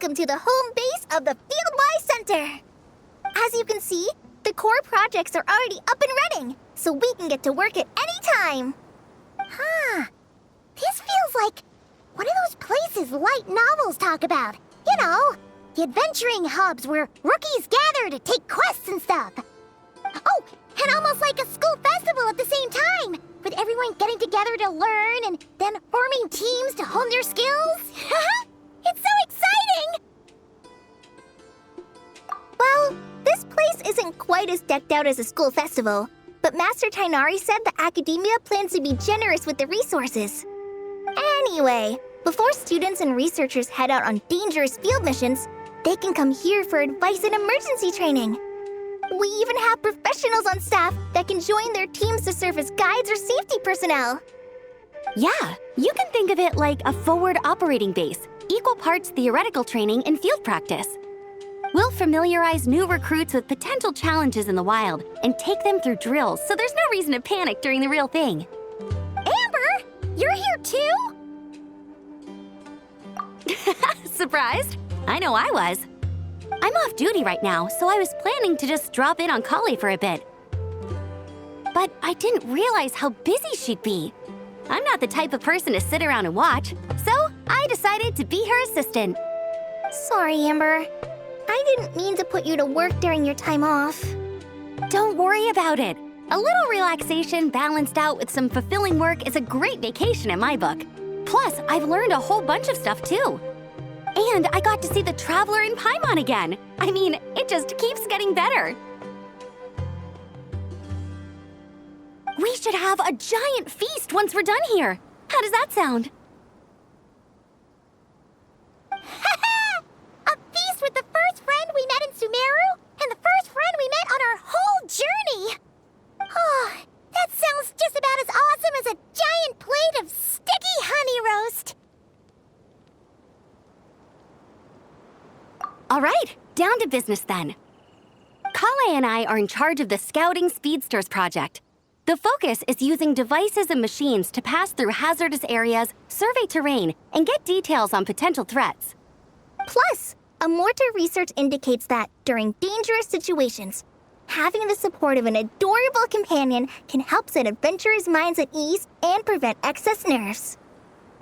Welcome to the home base of the Fieldwise Center! As you can see, the core projects are already up and running, so we can get to work at any time. Huh. This feels like one of those places light novels talk about. You know, the adventuring hubs where rookies gather to take quests and stuff. Oh, and almost like a school festival at the same time, with everyone getting together to learn and then forming teams to hone their skills. It's so exciting! Well, this place isn't quite as decked out as a school festival, but Master Tainari said the academia plans to be generous with the resources. Anyway, before students and researchers head out on dangerous field missions, they can come here for advice and emergency training. We even have professionals on staff that can join their teams to serve as guides or safety personnel. Yeah, you can think of it like a forward operating base, equal parts theoretical training and field practice. We'll familiarize new recruits with potential challenges in the wild and take them through drills so there's no reason to panic during the real thing. Amber, you're here too? Surprised? I know I was. I'm off duty right now, so I was planning to just drop in on Kale for a bit. But I didn't realize how busy she'd be. I'm not the type of person to sit around and watch, so I decided to be her assistant. Sorry, Amber. I didn't mean to put you to work during your time off. Don't worry about it. A little relaxation balanced out with some fulfilling work is a great vacation in my book. Plus, I've learned a whole bunch of stuff too. And I got to see the Traveler in Paimon again. I mean, it just keeps getting better. We should have a giant feast once we're done here. How does that sound? A feast with the first friend we met in Sumeru and the first friend we met on our whole journey. Oh, that sounds just about as awesome as a giant plate of sticky honey roast. All right, down to business then. Kale and I are in charge of the Scouting Speedsters project. The focus is using devices and machines to pass through hazardous areas, survey terrain, and get details on potential threats. Plus, Amorta research indicates that during dangerous situations, having the support of an adorable companion can help set adventurers' minds at ease and prevent excess nerves.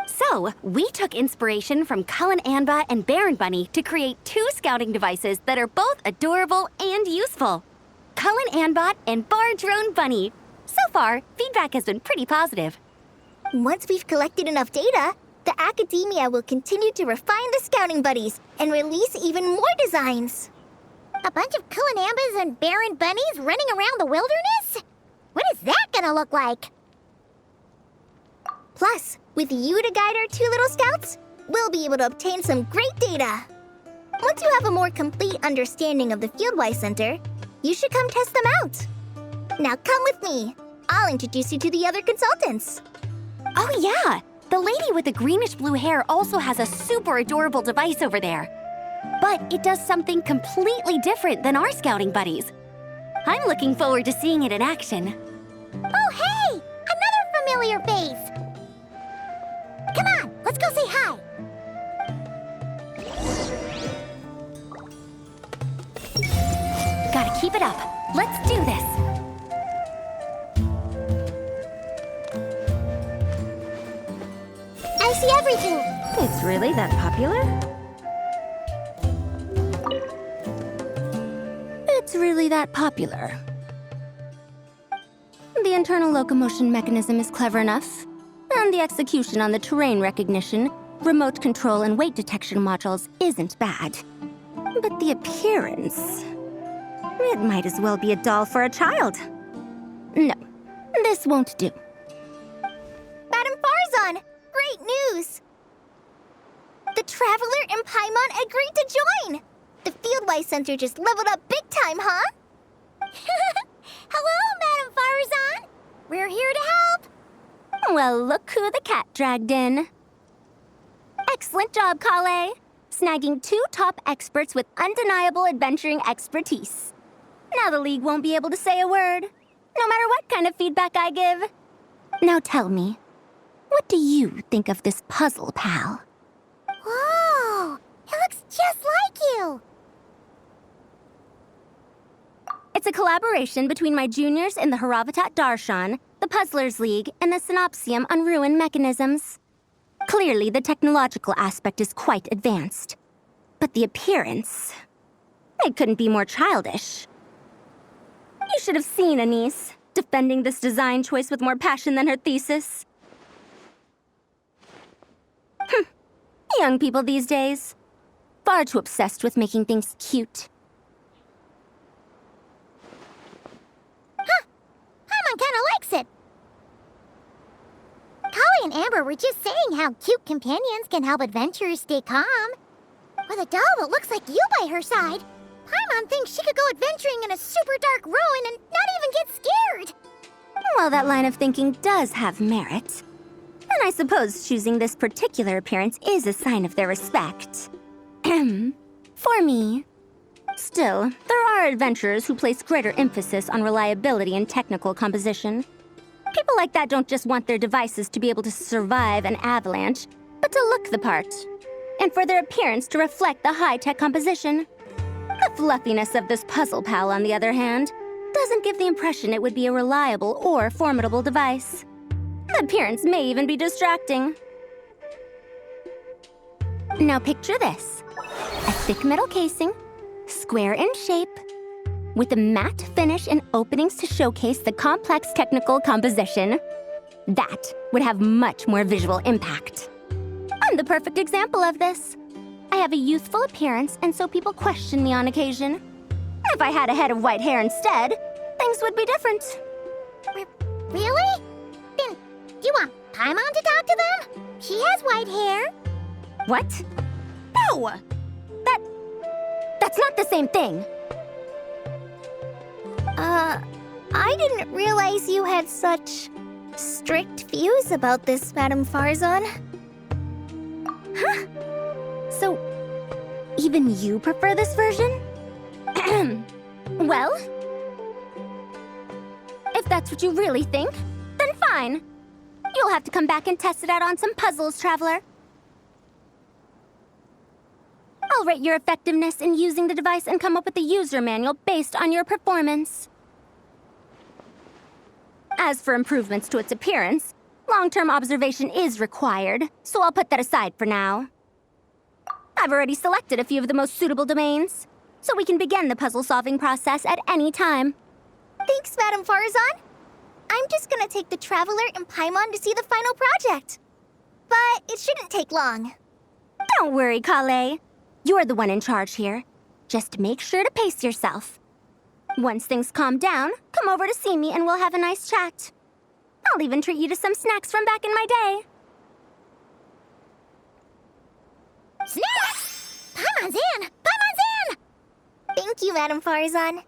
So, we took inspiration from Cullen Anba and Baron Bunny to create 2 scouting devices that are both adorable and useful. Cullen Anbot and Bar Drone Bunny. So far, feedback has been pretty positive. Once we've collected enough data, the academia will continue to refine the scouting buddies and release even more designs. A bunch of Kulanambas and Baron Bunnies running around the wilderness? What is that gonna look like? Plus, with you to guide our 2 little scouts, we'll be able to obtain some great data. Once you have a more complete understanding of the Fieldwise Center, you should come test them out. Now come with me. I'll introduce you to the other consultants. Oh yeah, the lady with the greenish-blue hair also has a super adorable device over there. But it does something completely different than our scouting buddies. I'm looking forward to seeing it in action. Oh, hey! Another familiar face! Come on, let's go say hi! Gotta keep it up. Let's do this. I see everything! It's really that popular? It's really that popular. The internal locomotion mechanism is clever enough, and the execution on the terrain recognition, remote control, and weight detection modules isn't bad. But the appearance... it might as well be a doll for a child. No, this won't do. Madam Farzan, great news! The Traveler and Paimon agreed to join! The Fieldwise Center just leveled up big time, huh? Hello, Madam Farzan! We're here to help! Well, look who the cat dragged in. Excellent job, Kale. Snagging 2 top experts with undeniable adventuring expertise. Now the League won't be able to say a word, no matter what kind of feedback I give. Now tell me, what do you think of this puzzle, pal? Whoa! It looks just a collaboration between my juniors in the Haravatat Darshan, the Puzzlers League, and the Synopsium on Ruin Mechanisms. Clearly, the technological aspect is quite advanced. But the appearance... it couldn't be more childish. You should have seen Anise, defending this design choice with more passion than her thesis. Young people these days. Far too obsessed with making things cute. Paimon kinda likes it. Kali and Amber were just saying how cute companions can help adventurers stay calm. With a doll that looks like you by her side, Paimon thinks she could go adventuring in a super dark ruin and not even get scared. Well, that line of thinking does have merit. And I suppose choosing this particular appearance is a sign of their respect. For me. Still, there are adventurers who place greater emphasis on reliability and technical composition. People like that don't just want their devices to be able to survive an avalanche, but to look the part. And for their appearance to reflect the high-tech composition. The fluffiness of this puzzle pal, on the other hand, doesn't give the impression it would be a reliable or formidable device. The appearance may even be distracting. Now picture this. A thick metal casing, square in shape, with a matte finish and openings to showcase the complex technical composition. That would have much more visual impact. I'm the perfect example of this. I have a youthful appearance, and so people question me on occasion. If I had a head of white hair instead, things would be different. Really? Then, do you want Paimon to talk to them? She has white hair. What? No! That's not the same thing. I didn't realize you had such strict views about this, Madame Farzan. Huh? So, even you prefer this version? Well, if that's what you really think, then fine. You'll have to come back and test it out on some puzzles, Traveler. I'll rate your effectiveness in using the device and come up with a user manual based on your performance. As for improvements to its appearance, long-term observation is required, so I'll put that aside for now. I've already selected a few of the most suitable domains, so we can begin the puzzle-solving process at any time. Thanks, Madame Farzan. I'm just gonna take the Traveler and Paimon to see the final project. But it shouldn't take long. Don't worry, Kale. You're the one in charge here. Just make sure to pace yourself. Once things calm down, come over to see me and we'll have a nice chat. I'll even treat you to some snacks from back in my day. Snacks! Paimon's in! Paimon's in! Thank you, Madame Farzan.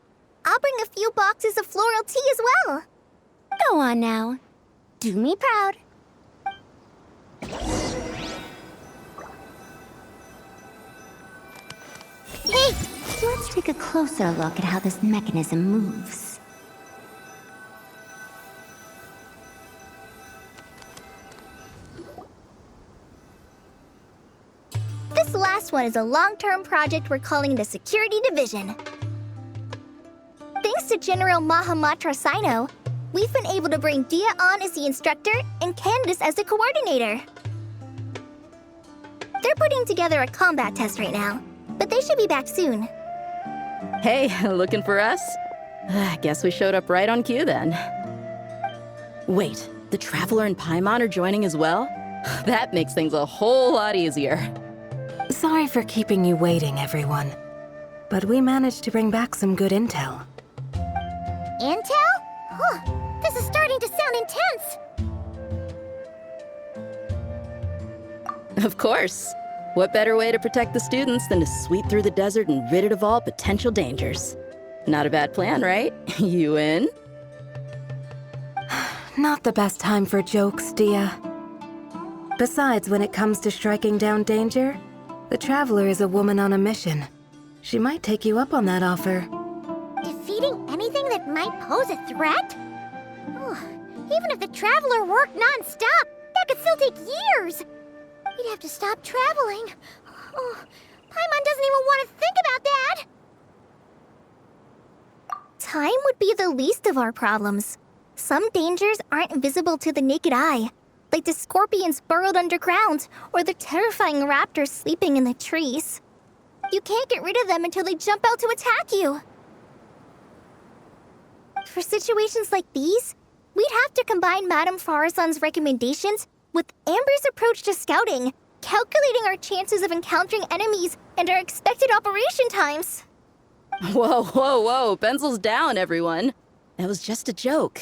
I'll bring a few boxes of floral tea as well. Go on now. Do me proud. Hey! Let's take a closer look at how this mechanism moves. This last one is a long-term project we're calling the Security Division. Thanks to General Mahamatra Sino, we've been able to bring Dia on as the instructor and Candace as the coordinator. They're putting together a combat test right now, but they should be back soon. Hey, looking for us? Guess we showed up right on cue then. Wait, the Traveler and Paimon are joining as well? That makes things a whole lot easier. Sorry for keeping you waiting, everyone. But we managed to bring back some good intel. Intel? This is starting to sound intense. Of course. What better way to protect the students than to sweep through the desert and rid it of all potential dangers? Not a bad plan, right? You in? Not the best time for jokes, Dia. Besides, when it comes to striking down danger, the Traveler is a woman on a mission. She might take you up on that offer. Defeating anything that might pose a threat? Even if the Traveler worked non-stop, that could still take years. We'd have to stop traveling. Paimon doesn't even want to think about that. Time be the least of our problems. Some dangers aren't visible to the naked eye, like the scorpions burrowed underground or the terrifying raptors sleeping in the trees. You can't get rid of them until they jump out to attack you. For situations like these, we'd have to combine Madame Farazan's recommendations with Amber's approach to scouting, calculating our chances of encountering enemies and our expected operation times. Whoa, whoa, whoa, pencils down, everyone. That was just a joke.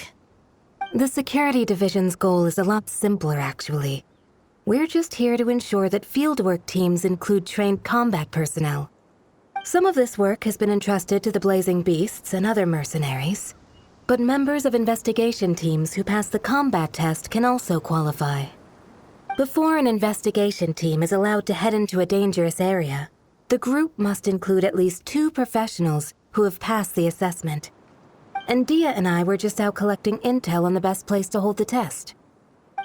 The security division's goal is a lot simpler, actually. We're just here to ensure that fieldwork teams include trained combat personnel. Some of this work has been entrusted to the Blazing Beasts and other mercenaries, but members of investigation teams who pass the combat test can also qualify. Before an investigation team is allowed to head into a dangerous area, the group must include at least 2 professionals who have passed the assessment. And Dia and I were just out collecting intel on the best place to hold the test.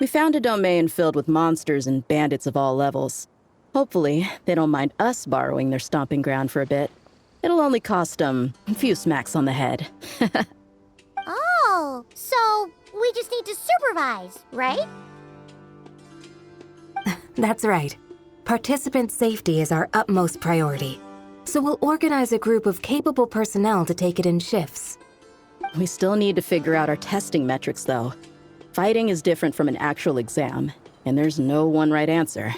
We found a domain filled with monsters and bandits of all levels. Hopefully, they don't mind us borrowing their stomping ground for a bit. It'll only cost them a few smacks on the head. Oh, so we just need to supervise, right? That's right. Participant safety is our utmost priority. So we'll organize a group of capable personnel to take it in shifts. We still need to figure out our testing metrics, though. Fighting is different from an actual exam, and there's no one right answer.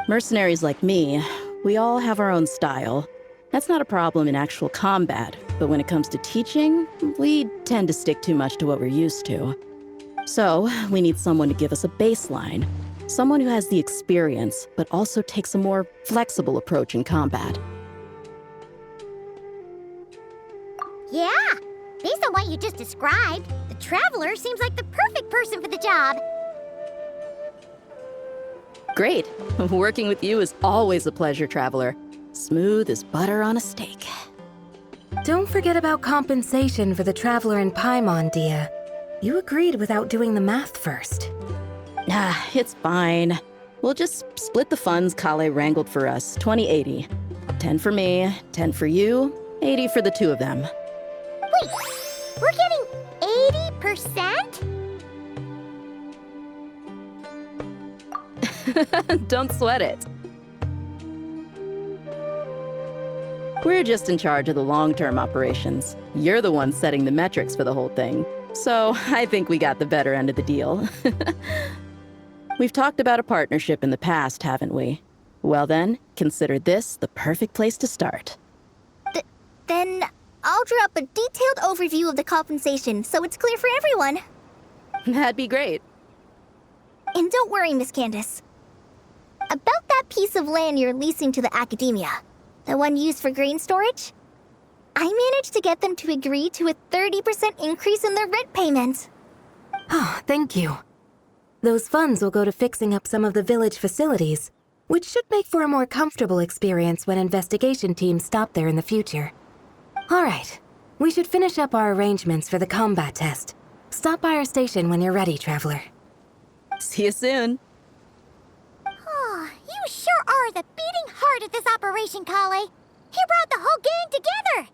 Mercenaries like me, we all have our own style. That's not a problem in actual combat, but when it comes to teaching, we tend to stick too much to what we're used to. So, we need someone to give us a baseline. Someone who has the experience, but also takes a more flexible approach in combat. Yeah, based on what you just described, the Traveler seems like the perfect person for the job. Great. Working with you is always a pleasure, Traveler. Smooth as butter on a steak. Don't forget about compensation for the Traveler in Paimon, Dia. You agreed without doing the math first. It's fine. We'll just split the funds Kale wrangled for us, 20-80. 10 for me, 10 for you, 80 for the 2 of them. Wait, we're getting 80%? Don't sweat it. We're just in charge of the long-term operations. You're the one setting the metrics for the whole thing. So I think we got the better end of the deal. We've talked about a partnership in the past, haven't we? Well then, consider this the perfect place to start. Then I'll draw up a detailed overview of the compensation so it's clear for everyone. That'd be great. And don't worry, Miss Candace. About that piece of land you're leasing to the academia, the one used for grain storage, I managed to get them to agree to a 30% increase in their rent payment. Oh, thank you. Those funds will go to fixing up some of the village facilities, which should make for a more comfortable experience when investigation teams stop there in the future. All right, we should finish up our arrangements for the combat test. Stop by our station when you're ready, Traveler. See you soon. Oh, you sure are the beating heart of this operation, Kale. You brought the whole gang together.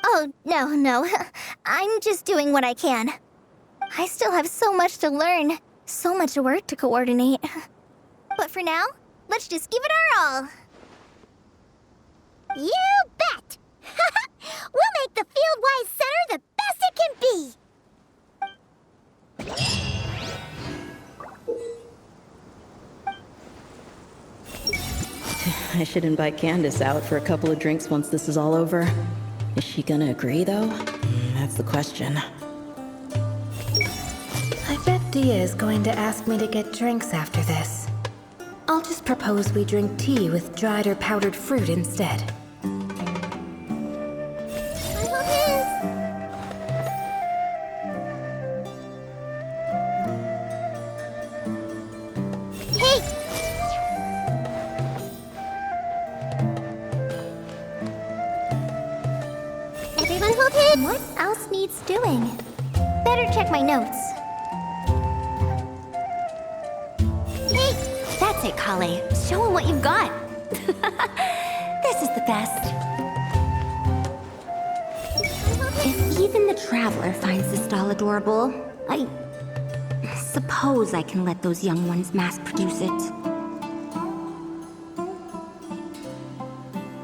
Oh, no. I'm just doing what I can. I still have so much to learn, so much work to coordinate. But for now, let's just give it our all. You bet! We'll make the Fieldwise Center the best it can be! I should invite Candace out for a couple of drinks once this is all over. Is she gonna agree, though? That's the question. I bet Dia is going to ask me to get drinks after this. I'll just propose we drink tea with dried or powdered fruit instead. Everyone hold it! What else needs doing? Better check my notes. Hey, that's it, Kale. Show him what you've got. This is the best. If Even the Traveler finds this doll adorable. I suppose I can let those young ones mass produce it.